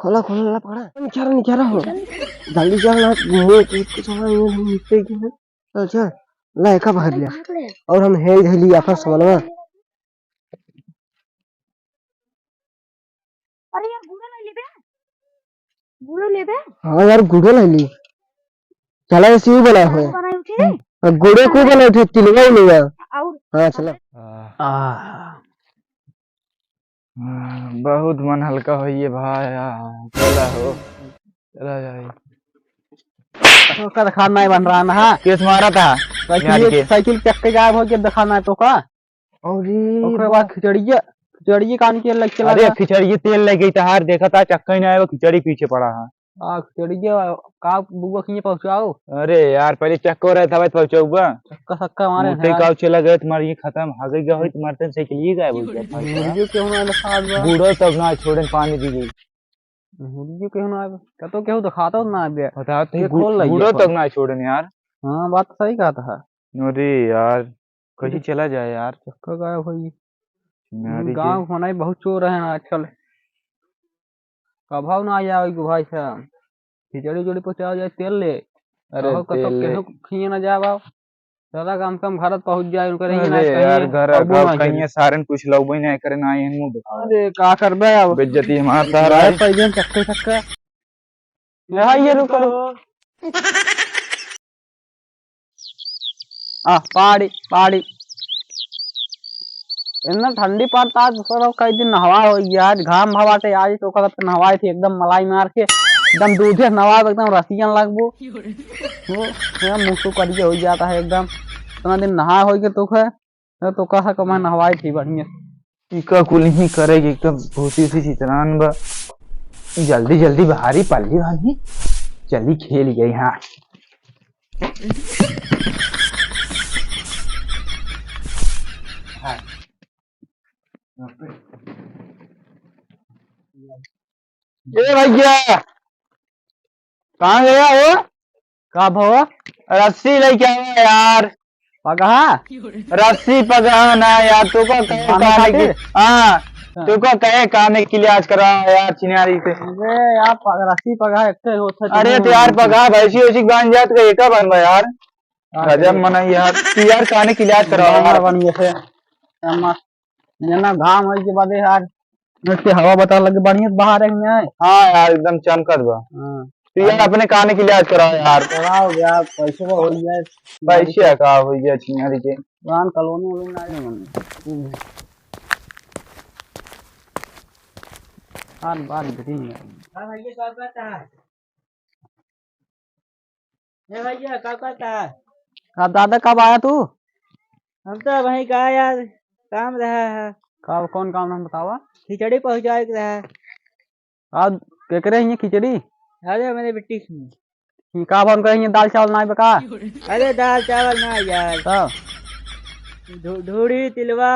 खोला खोला ला पकड़ा नहीं रहा हो जल्दी चल ना मुंह कुछ नहीं मिलते की है चल चल ला का भाग लिया और हम हे धली आफर समझवा अरे यार गुड़ा ले बे हां यार गुड़े ले ली चला ऐसे ही बना हुआ बनाई उठे गुड़े को बना उठे तिलवा ही नहीं है और हां चला बहुत मन हल्का होइए भाई चला हो चला जाए तो का दिखाना है बन रहा ना केस मारा था साइकिल चक्के गायब हो के दिखाना है तो का और ओकरे बाद खिचड़िए कान के लग चला अरे खिचड़ी तेल लग गई था देखा था चक्का ही नहीं आया वो खिचड़ी पीछे पड़ा है खिचड़िए का बुआ किए पहुंचाओ अरे यार पहले चक्को रहा था भाई पहुंचाऊंगा चक्का सक्का मारे मोटे का चला गए तुम्हारे ये खत्म हागे गया हो तुम्हारे साइकिल ही गायब हो गया मुर्गियों क्यों ना दिखा बूढ़ो तब ना छोड़े पानी दी गई मुर्गियों क्यों ना तो क्यों दिखाता ना आगे बता ये खोल बूढ़ो तब ना छोड़े यार हाँ बात तो सही कहा था अरे यार कैसे चला जाए यार चक्का गायब हो गाँव होना बहुत चोर है आजकल कभाव ना आ जाए भाई साहब खिचड़ी उचड़ी पहुंचा जाए तेल ले अरे खिए ना जाए ज्यादा कम कम घर पहुंच जाए उनके यार घर कहीं सारन कुछ लोग नहीं करे ना ये मुंह दिखा अरे का करबे अब बेइज्जती हमारा तारा है पैसे चक्के चक्के यहाँ ये रुको पहाड़ी पहाड़ी इतना ठंडी पड़ता है दूसरा कई दिन नहवा हो गया आज घाम भवाटे आज तो कल नहवाई थी एकदम मलाई मार के एकदम दूधे नवा एकदम रसियन लगबो वो मुंह तो करिए हो जाता है एकदम इतना दिन नहा हो के तो कहा कमा नहवाई थी बढ़िया इका कुल ही करेगी एकदम भूसी सी चित्रान बा जल्दी जल्दी बाहरी पल्ली वाली जल्दी खेल गई हाँ ए भैया कहाँ गया वो कब हो रस्सी लेके आया यार पगहा रस्सी पगहा ना यार तू को कहे की हाँ तू को कहे काने के लिए आज करा यार चिनारी से अरे यार रस्सी पगहा एकटे होता अरे तो यार पगहा भैंसी वैसी बांध जात का एका बनवा यार गजब मना यार तू यार काने के लिए आज करा यार बनिए से घाम होई के बाद यार इसके हवा बता लगे बढ़िया बाहर है हाँ यार एकदम चमकत बा तो यार अपने काने के लिए आज कराओ यार कराओ यार पैसे को हो जाए पैसे का हो गया चिनारी के पुरान कॉलोनी वालों ना है हर बार ग्रीन है हां भैया क्या करता है ये भैया क्या करता है अब दादा कब आया तू हम तो वहीं का यार काम रहा है कब कौन काम हम बतावा खिचड़ी पहुंचाए रहा है अब केकरे ये खिचड़ी अरे मेरे बेटी की का बन करेंगे दाल चावल ना बका अरे दाल चावल ना यार ढूढ़ी तिलवा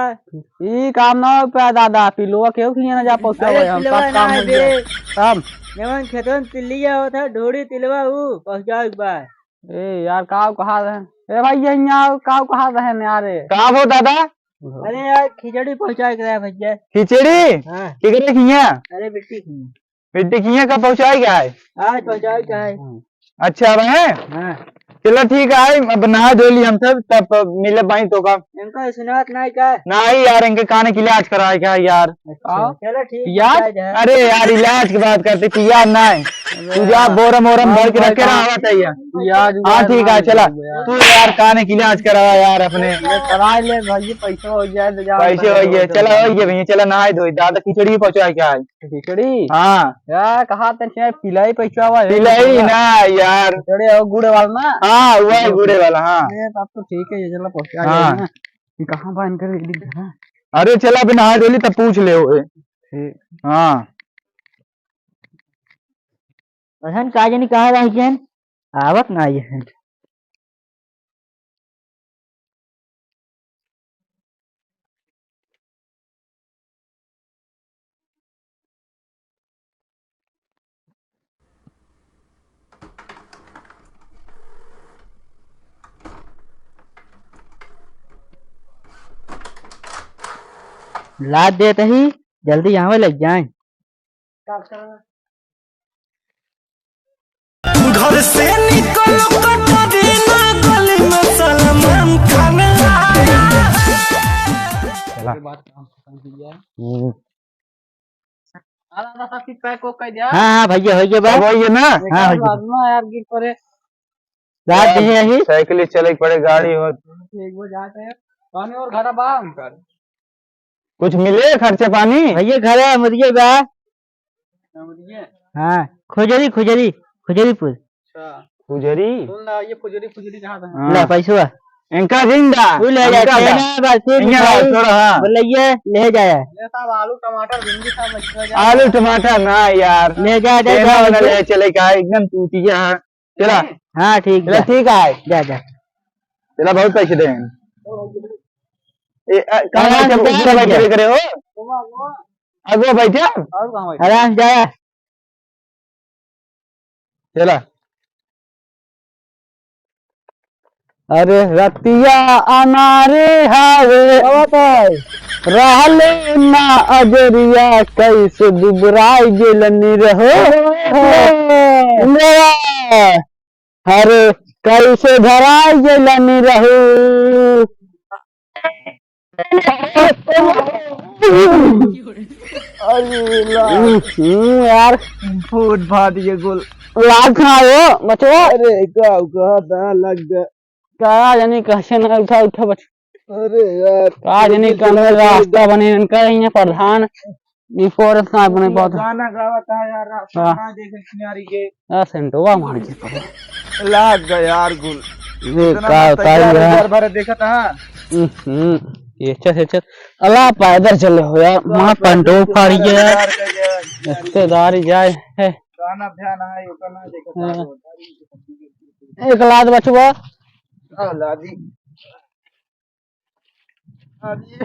ई काम ना पे दादा पिलुआ क्यों खिए ना जा पहुंचावे हम सब काम हो गया सब जवन खेतन तिलिया होता ढूढ़ी तिलवा ऊ पहुंचाओ एक बार ए यार का कहा रहे ए भाई यहाँ का कहा रहे यार कहाँ हो दादा अरे यार खिचड़ी पहुंचाए रहा है भैया खिचड़ी हाँ किधर खिया अरे बेटी की बेटी खिया कब पहुंचाई क्या है आज पहुंचाए क्या है अच्छा अब है हाँ चलो ठीक है अब नहा धो ली हम सब तब मिले भाई तो का इनका सुनात नहीं का नहीं यार इनके काने के इलाज कराए क्या यार चलो ठीक यार अरे यार इलाज की बात करते पियाज नहीं तू जा बोरम वोरम भर के रखे रहा चाहिए हाँ ठीक है चला तू यार काने की इलाज करवा यार अपने करा ले भाई पैसा हो जाए पैसे हो गए चला हो गए भैया चला नहाए धोई दादा खिचड़ी पहुंचाए क्या है खिचड़ी हाँ यार कहा पिलाई पैसा हुआ पिलाई ना यार खिचड़ी और गुड़ वाला ना हाँ हुआ है गुड़े वाला हाँ तब तो ठीक है ये चला पहुंचा हाँ। जाएगा कहाँ बंद कर अरे चला अभी नहा धोली तब पूछ ले हाँ पहन का जानी कहा रही जन आवत ना ये लाद देते ही जल्दी यहाँ लग जाए चला बात काम खत्म किया हम्म। आला सब चीज पैक को कह दिया हाँ हाँ भैया हो गया अब बस वही है ना। हाँ लाजमा यार गिर पड़े रात नहीं है साइकिल ही चले पड़े गाड़ी हो एक बार जाते हैं पानी और घर बा उनका कुछ मिले खर्चे पानी। भैया घर है मुझे बा समझिए हाँ खुजरी खुजरी खुजरीपुर अच्छा गुजरी सुन ला ये फुजरी कहाँ था हाँ। ले पैसा इनका जिंदा तू ले जा इनका ना बस फिर इनका मिठाई थोड़ा हाँ बोलिए ले जाया ये सब आलू टमाटर भिंडी सब एक्स्ट्रा जा आलू टमाटर ना यार ले जा जा तेरा वाला जा ले चले का एकदम टूटिया है चला हाँ ठीक चला है ठीक है जा जा चला बहुत पैसे दे कहाँ आराम से बैठे बैठ बैठे करे हो अगो बैठे और कहाँ भाई आराम से जाया चला। अरे रतिया अनारे हावे रहले ना अजरिया कैसे दुबराई गेलनी रहो अरे कैसे धराई गेलनी रहो यार फूट फाट ये गोल लाग खाओ बचो। अरे कहा लग गया का जानी कैसे ना उठा उठा बच। अरे यार का जानी कौन रास्ता बने इनका यहाँ प्रधान फॉरेस्ट ना बने बहुत गाना गावता है यार रास्ता ना देखे किनारे के सेंटोवा मार के लाग गया यार गुल ये का यार भर देखा था ये अच्छा अल्लाह पैदल चले हो यार वहाँ पंडो फाड़ी है रिश्तेदारी जाए है गाना ध्यान है ऊपर ना देखा था एक लाद बचवा लादी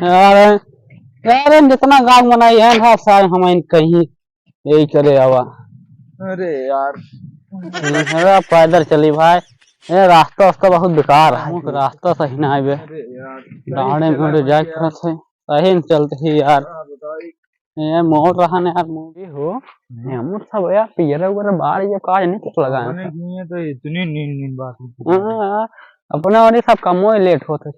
यार यार जितना गाँव बनाई है ना सारे हमें कहीं यही करे आवा। अरे यार पैदल चली भाई ये रास्ता उसका बहुत बेकार है रास्ता सही ना है गाड़ी में जाए सही नहीं चलते ही यार ये मोड़ रहा ना यार मोड़ी हो हम सब यार पियर वगैरह बाहर ये काज नहीं कुछ लगा है तो इतनी नींद बात अपने और ये सब कमो लेट होते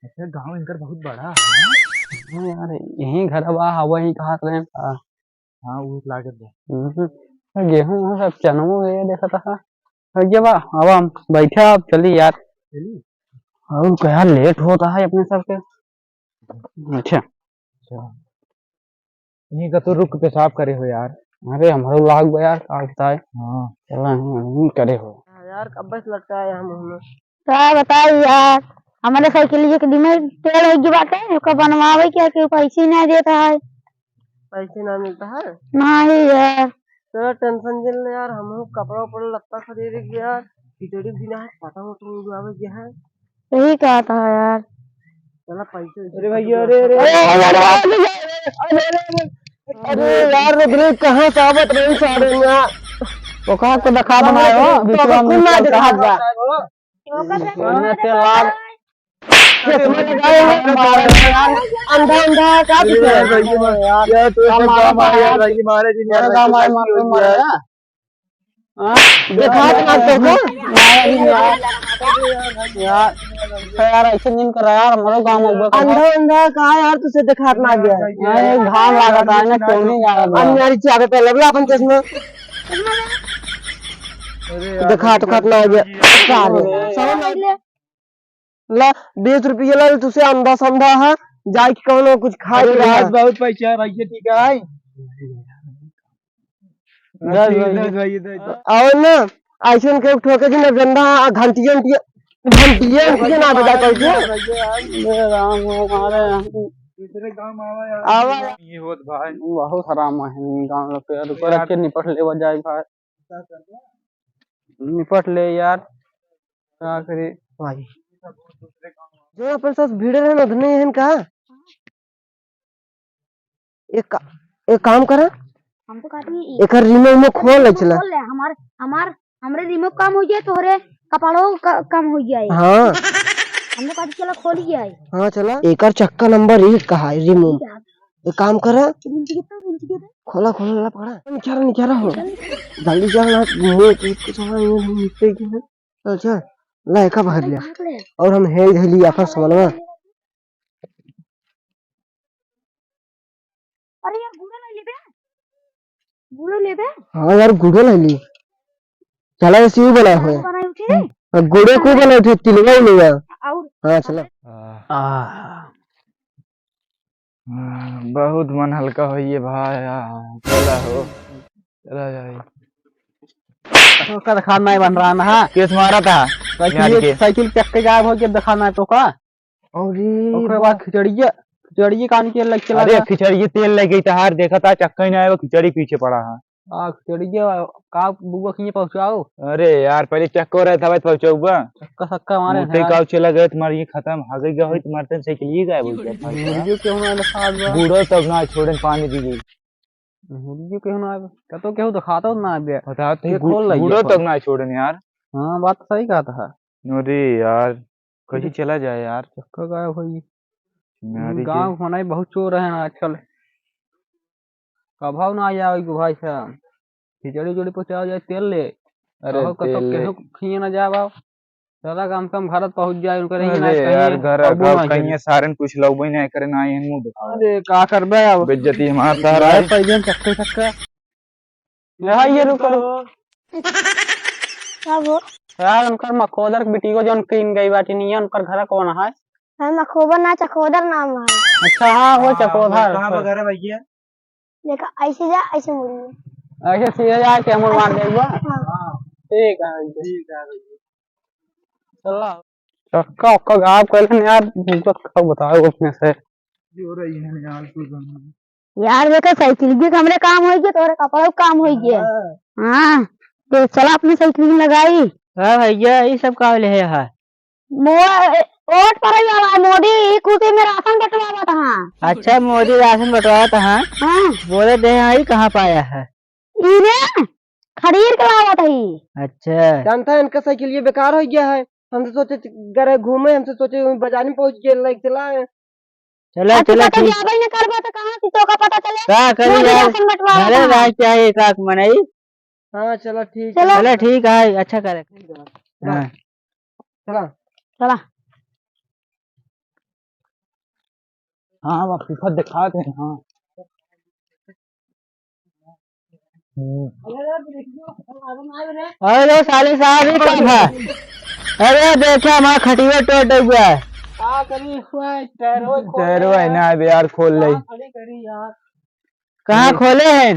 ऐसे गांव इनका बहुत बड़ा है यार यही घर बा वही कहा रहे हाँ वो लागत गेहूं सब चनों ये देखा था ये बा अब हम बैठे अब चली यार और क्या लेट होता है अपने सब के। अच्छा यहीं का तो रुक पेशाब करे हो यार। अरे हमारे लाग यार का बताए हाँ चला करे हो यार कब से लटका है हम क्या बताओ यार हमारे साइकिल के में तेल होगी बाटे ओका बनवावे क्या के पैसे नहीं देता है पैसे ना मिलता है नहीं यार चलो टेंशन जिल यार हम कपड़ा उपड़ा लत्ता खरीद के यार खिचड़ी बिना है पता हो तो आवे क्या है यही कहा था यार चला पैसे अरे भैया अरे अरे यार रुद्र कहाँ से आवत रही सारे में तो कहा को दिखा बनाए हो दूसरा में कहा जा अन्य से लाभ अंधा अंधा क्या यार तो काम आया भाई मारे जी मेरा काम आया मारे देखा ना तो यार यार ऐसे नहीं कर रहा यार हमारा गांव में अंधा अंधा कहा यार तुझे देखा ना गया यार घाम लगा था ना क्यों नहीं जा रहा अन्यारी चाबे पे लग अपन चश्मा देखा तो खतना आ गया ला 20 रुपये ला तुझे अंधा संधा है जाके कौन कुछ खा के रहा बहुत पैसा है भैया ठीक है और ना ऐसे के ठोके जी ना गंदा घंटियां घंटियां ना बजा करके राम हमारे दूसरे गांव में आवा आवा ये होत भाई बहुत हराम है गांव पे यार ऊपर के निपट ले जाए भाई निपट ले यार क्या करे भाई जो अपन सब भीड़ रहे ना धने हैं का एक काम करा हम तो कहती एक रिमोट में खोल ले चला हमारे रिमोट काम हो जाए तोहरे कपाड़ों कम हो जाए हाँ हम तो कहती चला खोल जाए हाँ चला एक चक्का नंबर 1 का है रिमोट एक काम करा खोला खोला पकड़ा निकारा हो जल्दी चल कुछ चल चल लायका भर लिया और हम हे धली अपन सामान गुड़ो ले बे हाँ यार गुड़ो ले ली चला ऐसे ही बना हुआ बनाई उठे है गुड़े को बना थे तिलवा ही नहीं है और हाँ चला बहुत मन हल्का होइए भाई चला हो चला जाए का दिखाना नहीं बन रहा ना केस मारा था साइकिल चक्के गायब हो के दिखाना है तो का अरे ओकरे बाद खिचड़िए कान के लग चला अरे खिचड़ी तेल लग गई था देखा था चक्का ही नहीं आया वो खिचड़ी पीछे पड़ा है खिचड़िए का बुआ खिए पहुंचाओ अरे यार पहले चक्को रहा था भाई पहुंचाऊगा चक्का सक्का मारे मोटे का चला गए तुम्हारी ये खत्म हागे गया हो तुम्हारे साइकिल ही गायब हो गया मुर्गियों क्यों ना दिखा दो बूढ़ो तब ना छोड़े पानी दी गई मुर्गियों क्यों ना आवे तो क्यों दिखाता ना आवे बता ये खोल लगी बूढ़ो तब ना छोड़े यार हाँ बात तो सही कहा था अरे यार कैसे चला जाए यार चक्का गायब हुई नारी के- गाँव होना बहुत चोर है ना आजकल कभाव ना आ जाए भाई साहब खिचड़ी उचड़ी पहुंचा जाए तेल ले अरे तेल ले। खिए ना जाए बाब चला कम से कम घर पहुंच जाए उनका रही ना अरे यार घर अब वो ना कहीं सारन कुछ लोग भी नहीं करे ना ये मुंह दिखा अरे का करबे अब बेइज्जती हमारा सारा है पहले चक्के चक्का यहाँ ये रुको क्या वो यार उनकर मखोदर के बेटी को जो किन गई बाटी नहीं है उनकर घर कौन है है मखोबर ना चकोदर नाम है अच्छा हाँ वो चकोधर घर है भैया देखा ऐसे जा ऐसे मुड़ी ऐसे सीधे जाके हम मार देगा हाँ ठीक है चला चक्का उक्का गायब कर लेने यार तुमको कब बताओ उसमें से जो रही है यार तू यार देखो साइकिल भी हमरे काम हो गया तोरे कपड़ा भी काम हो गया हाँ तो चला अपनी साइकिल लगाई हाँ भैया ये सब का ले है वोट पर ही वाला मोदी कुर्सी में राशन बंटवावा था अच्छा मोदी राशन बंटवाया था हाँ बोले दे आई कहाँ पाया है इन्हें खरीद के लावा था ही अच्छा जानता है इनका साइकिल ये बेकार हो गया है हमसे सोचे गए घूमे हमसे सोचे बाजार में पहुंच गए लाइक चला चला चला तो ठीक जाबे न करबे तो कहां से तो का पता चले का करी मोदी यार राशन बंटवावा अरे था राज चाहिए एक मनई हाँ चला ठीक चलो चला ठीक है अच्छा करे हाँ चला चला हाँ वो फीफा दिखाते हैं हाँ अरे साले साहब ही कब है अरे देखा हमारा खटिया टूट गया है टहरो है ना अब यार खोल ले कहाँ खोले हैं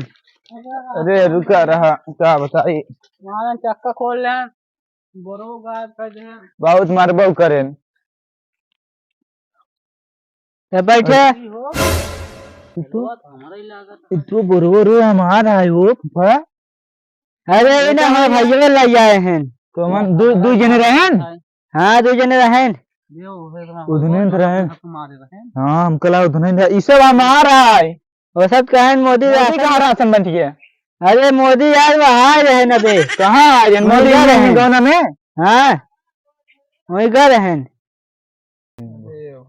अरे रुका रहा क्या बताइए हमारा चक्का खोल ले बोरो गायब कर दे बहुत मरबो करे बैठे तू बुरबुरु हमारा है वो फूफा अरे ना हमारे भाइयों ले आए हैं तो हम दो जने रहन हाँ दो जने रहें उधने रहन हाँ हम कला उधने ई सब हमारा है वो सब कहें मोदी मोदी कहाँ राशन बंट गया अरे मोदी यार वहाँ रहे न बे कहाँ आज मोदी मोदी रहन गाना में हाँ वही गए रहें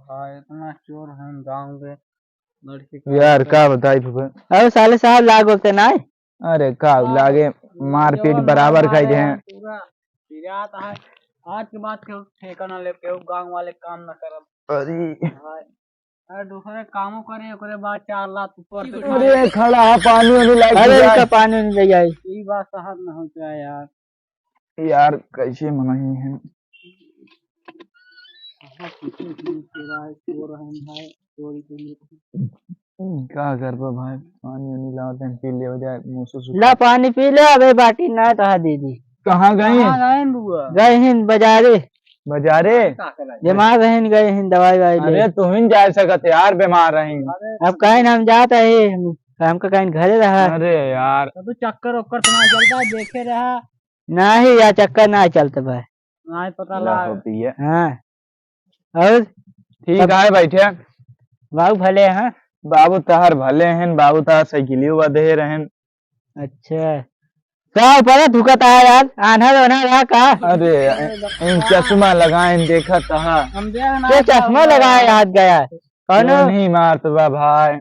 भाई इतना चोर है गाँव के लड़की यार का बताई फूफा अरे साले साहब लाग होते ना अरे का लागे मारपीट बराबर खाई दे आज के बाद केहू ठेका ना ले केहू गांव वाले काम ना करब अरे अरे दूसरे कामों करे ओकरे बाद 4 लाख ऊपर से अरे खड़ा है पानी वाली लाइट अरे इसका पानी नहीं ले जाए ये बात सहन न हो जाए यार कैसे मनाई है क्या कर पा भाई पानी वानी लाते हैं पी ले हो जाए मुंह से सूखा। ला पानी पी ले अबे बाटी ना तो दीदी कहाँ गए गए हिंद बाजारे बाजारे बीमार रहें गए हिंद दवाई वाई ले अरे तुम ही जा सकते यार बीमार रही अब कहीं हम जाते है हमका कहीं घरे रहा अरे यार तो चक्कर वक्कर तुम्हारा चलता देखे रहा नहीं या चक्कर ना चलते भाई नहीं पता अल्लाह होती है हाँ और ठीक है बैठे बाबू भले हैं बाबू तहर भले हैं बाबू तहर साइकिलियो बदे रहन अच्छा क्या पता धुकता है यार आना रोना रहा का अरे इन चश्मा लगाए देखा तहा ये चश्मा लगाए हाथ गया कौन नहीं मारत बा भाई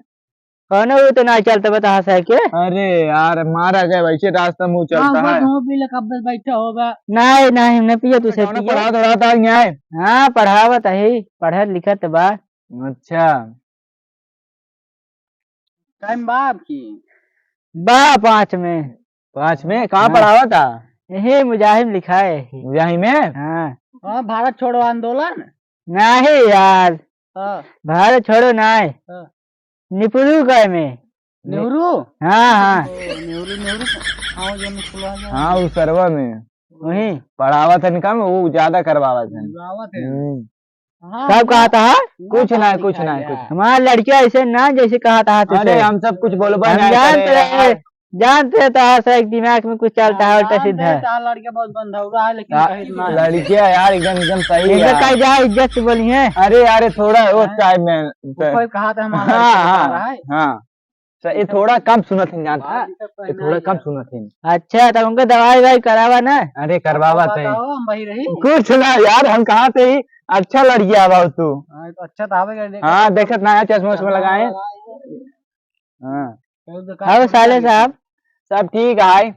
कौन वो तो ना चलते बता साइकिल अरे यार मारा गया वैसे रास्ता मुंह चलता है बैठा होगा नहीं नहीं हमने पिया तू से पढ़ा रहा था न्याय हाँ पढ़ावत है पढ़त लिखत बा अच्छा टाइम बाप की बा 5 में। 5 में कहाँ पढ़ा हुआ था? यही मुजाहिम लिखा है। यहीं में? हाँ भारत छोड़ो आंदोलन। नहीं यार, भारत छोड़ो नहीं, निपुणु का में। नेहरू। हाँ हाँ हाँ उस सरवा में वही पढ़ावा था इनका में, वो ज्यादा करवावा था। कब कहा था? कुछ नहीं। हमारा लड़कियां ऐसे ना जैसे कहा था तुझसे। अरे हम सब कुछ बोलबा हम नहीं जानते करे हैं, जानते हैं तो हर एक दिमाग में कुछ चलता है उल्टा सीधा। लड़के बहुत बंधौरा है लेकिन कहीं ना है। लड़कियां यार एकदम सही है इज्जत का यार। जा, इज्जत से बोली है। अरे थोड़ा वो टाइम में कोई कहा था हमारा हाँ ये थोड़ा कम सुनत है जानता, ये थोड़ा कम सुनत है। अच्छा तो उनको दवाई वाई करावा ना। अरे करवावा थे हम वही रही। कुछ ना यार, हम कहाँ थे ही अच्छा लड़की आवा तू। तो अच्छा तो आवेगा। हाँ देखत ना है, चश्मा उश्मा लगाए। हाँ अब साले साहब सब ठीक है।